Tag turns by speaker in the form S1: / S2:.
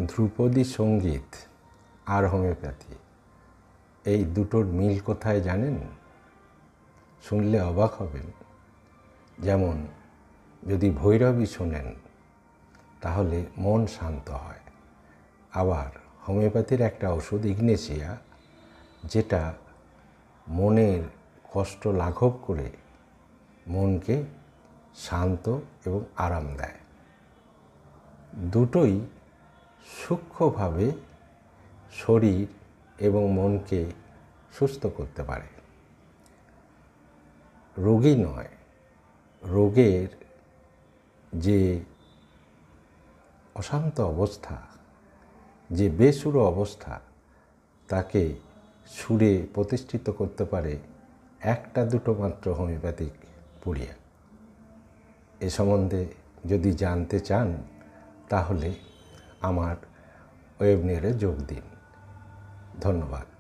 S1: ধ্রুপদী সঙ্গীত আর হোমিওপ্যাথি এই দুটোর মিল কোথায় জানেন? শুনলে অবাক হবেন। যেমন যদি ভৈরবী শোনেন তাহলে মন শান্ত হয়। আবার হোমিওপ্যাথির একটা ওষুধ ইগনেশিয়া, যেটা মনের কষ্ট লাঘব করে মনকে শান্ত এবং আরাম দেয়। দুটোই সূক্ষ্মভাবে শরীর এবং মনকে সুস্থ করতে পারে। রোগী নয়, রোগের যে অশান্ত অবস্থা, যে বেসুরো অবস্থা, তাকে সুরে প্রতিষ্ঠিত করতে পারে একটা দুটো মাত্র হোমিওপ্যাথিক পুড়িয়া। এ সম্বন্ধে যদি জানতে চান তাহলে আমার ওয়েবিনারে যোগ দিন। ধন্যবাদ।